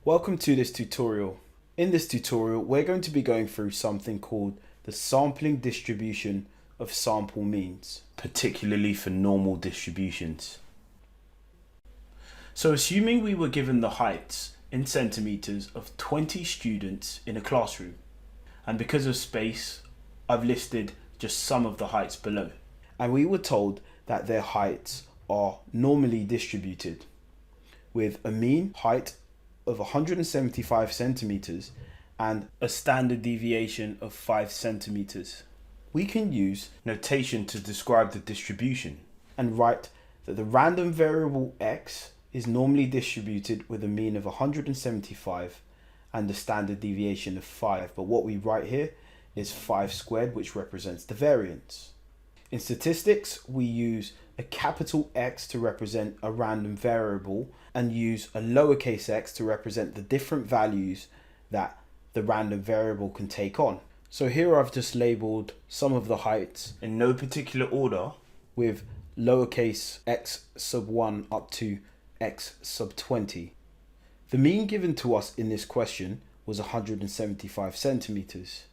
Welcome to this tutorial. In this tutorial, we're going to be going through something called the sampling distribution of sample means, particularly for normal distributions. So assuming we were given the heights in centimeters of 20 students in a classroom, and because of space, I've listed just some of the heights below. And we were told that their heights are normally distributed with a mean height of 175 centimeters and a standard deviation of 5 centimeters. We can use notation to describe the distribution and write that the random variable x is normally distributed with a mean of 175 and a standard deviation of 5, but what we write here is 5 squared, which represents the variance. In statistics, we use a capital X to represent a random variable and use a lowercase x to represent the different values that the random variable can take on. So here I've just labeled some of the heights in no particular order with lowercase x sub 1 up to x sub 20. The mean given to us in this question was 175 centimeters.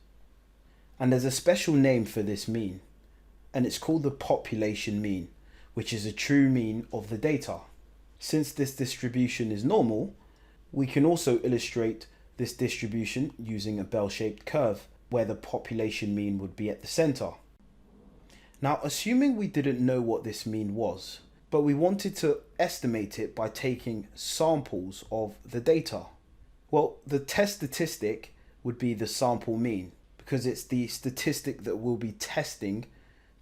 And there's a special name for this mean, and it's called the population mean, which is a true mean of the data. Since this distribution is normal, we can also illustrate this distribution using a bell-shaped curve where the population mean would be at the center. Now, assuming we didn't know what this mean was, but we wanted to estimate it by taking samples of the data, well, the test statistic would be the sample mean, because it's the statistic that we'll be testing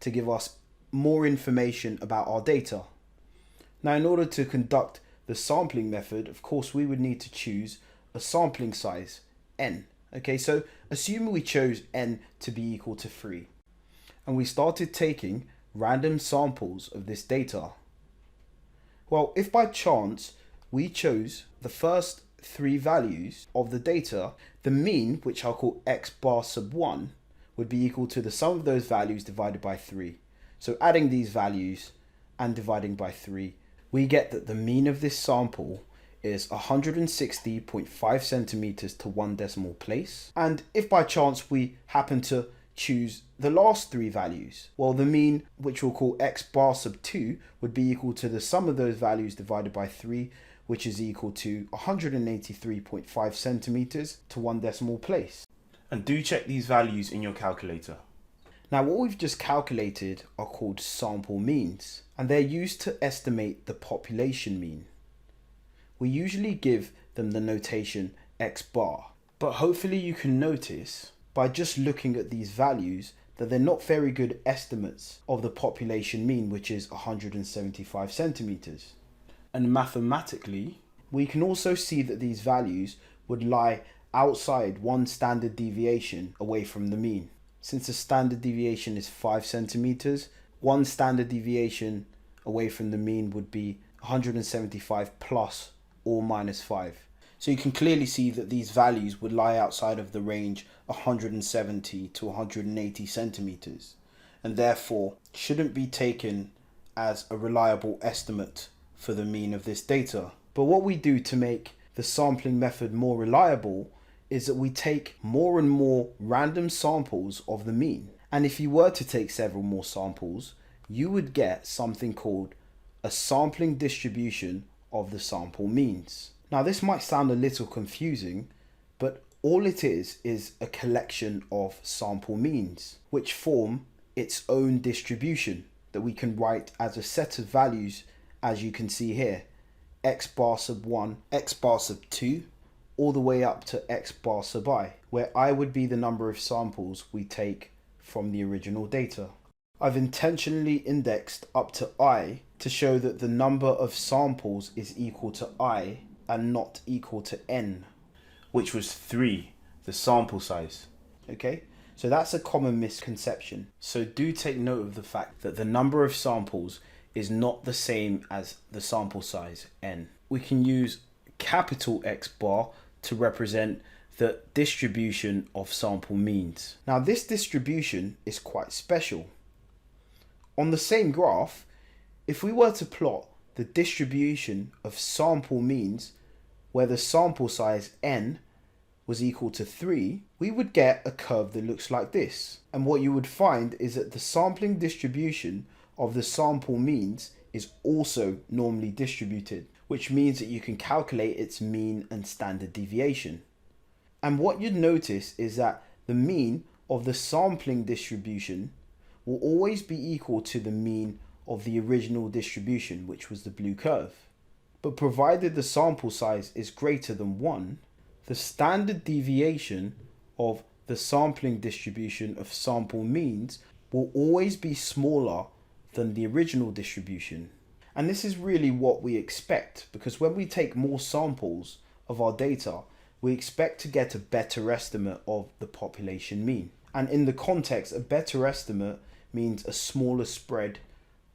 to give us more information about our data. Now, in order to conduct the sampling method, of course, we would need to choose a sampling size, n. Okay, so assuming we chose n to be equal to 3, and we started taking random samples of this data. Well, if by chance we chose the first 3 values of the data, the mean, which I'll call x bar sub 1, would be equal to the sum of those values divided by 3. So adding these values and dividing by 3, we get that the mean of this sample is 160.5 centimeters to 1 decimal place. And if by chance we happen to choose the last 3 values, well, the mean, which we'll call x bar sub 2, would be equal to the sum of those values divided by 3, which is equal to 183.5 centimeters to 1 decimal place. And do check these values in your calculator. Now, what we've just calculated are called sample means, and they're used to estimate the population mean. We usually give them the notation x bar, but hopefully you can notice by just looking at these values that they're not very good estimates of the population mean, which is 175 centimeters. And mathematically, we can also see that these values would lie outside 1 standard deviation away from the mean. Since the standard deviation is 5 centimeters, 1 standard deviation away from the mean would be 175 plus or minus 5. So you can clearly see that these values would lie outside of the range 170 to 180 centimeters, and therefore shouldn't be taken as a reliable estimate for the mean of this data. But what we do to make the sampling method more reliable is that we take more and more random samples of the mean. And if you were to take several more samples, you would get something called a sampling distribution of the sample means. Now, this might sound a little confusing, but all it is a collection of sample means, which form its own distribution that we can write as a set of values, as you can see here, x bar sub 1, x bar sub 2, all the way up to x bar sub I, where I would be the number of samples we take from the original data. I've intentionally indexed up to I to show that the number of samples is equal to I and not equal to n, which was 3, the sample size. Okay, so that's a common misconception. So do take note of the fact that the number of samples is not the same as the sample size, n. We can use capital X bar to represent the distribution of sample means. Now, this distribution is quite special. On the same graph, if we were to plot the distribution of sample means where the sample size n was equal to 3, we would get a curve that looks like this. And what you would find is that the sampling distribution of the sample means is also normally distributed, which means that you can calculate its mean and standard deviation. And what you'd notice is that the mean of the sampling distribution will always be equal to the mean of the original distribution, which was the blue curve. But provided the sample size is greater than 1, the standard deviation of the sampling distribution of sample means will always be smaller than the original distribution. And this is really what we expect, because when we take more samples of our data, we expect to get a better estimate of the population mean. And in the context, a better estimate means a smaller spread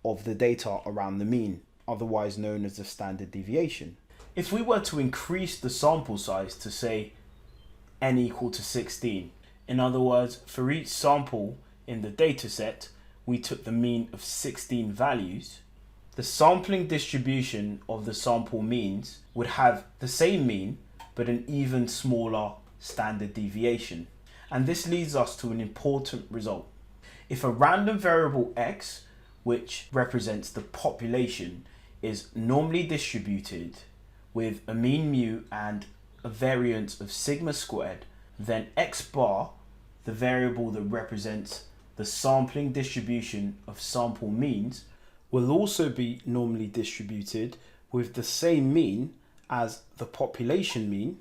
of the data around the mean, otherwise known as the standard deviation. If we were to increase the sample size to say n equal to 16, in other words, for each sample in the dataset, we took the mean of 16 values, the sampling distribution of the sample means would have the same mean, but an even smaller standard deviation. And this leads us to an important result. If a random variable x, which represents the population, is normally distributed with a mean mu and a variance of sigma squared, then x bar, the variable that represents the sampling distribution of sample means, will also be normally distributed with the same mean as the population mean,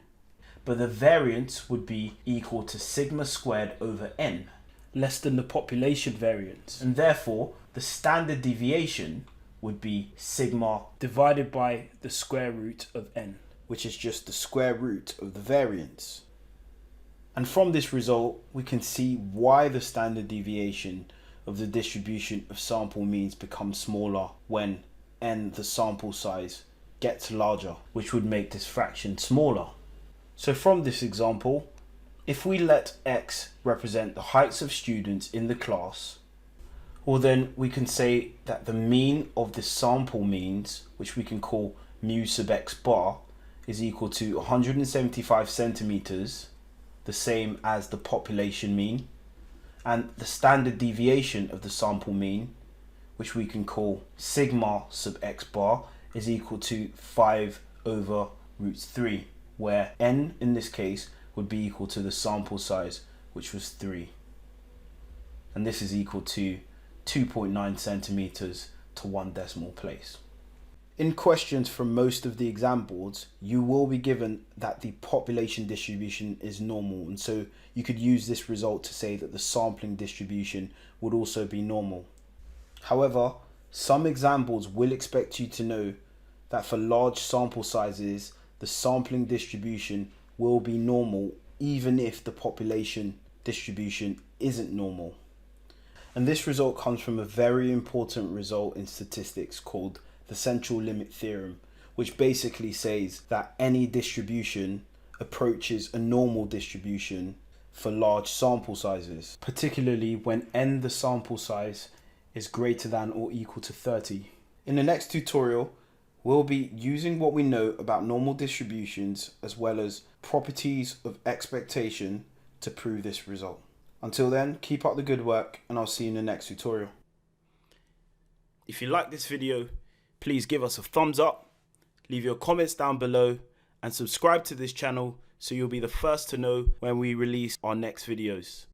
but the variance would be equal to sigma squared over n, less than the population variance, and therefore the standard deviation would be sigma divided by the square root of n, which is just the square root of the variance. And from this result, we can see why the standard deviation of the distribution of sample means becomes smaller when n, the sample size, gets larger, which would make this fraction smaller. So from this example, if we let x represent the heights of students in the class, well then we can say that the mean of the sample means, which we can call mu sub x bar, is equal to 175 centimeters, the same as the population mean, and the standard deviation of the sample mean, which we can call sigma sub x bar, is equal to 5 over root 3, where n in this case would be equal to the sample size, which was 3. And this is equal to 2.9 centimeters to 1 decimal place. In questions from most of the exam boards, you will be given that the population distribution is normal, and so you could use this result to say that the sampling distribution would also be normal. However, some exam boards will expect you to know that for large sample sizes, the sampling distribution will be normal even if the population distribution isn't normal. And this result comes from a very important result in statistics called the central limit theorem, which basically says that any distribution approaches a normal distribution for large sample sizes, particularly when n, the sample size, is greater than or equal to 30. In the next tutorial, we'll be using what we know about normal distributions as well as properties of expectation to prove this result. Until then, keep up the good work, and I'll see you in the next tutorial. If you like this video, please give us a thumbs up, leave your comments down below, and subscribe to this channel so you'll be the first to know when we release our next videos.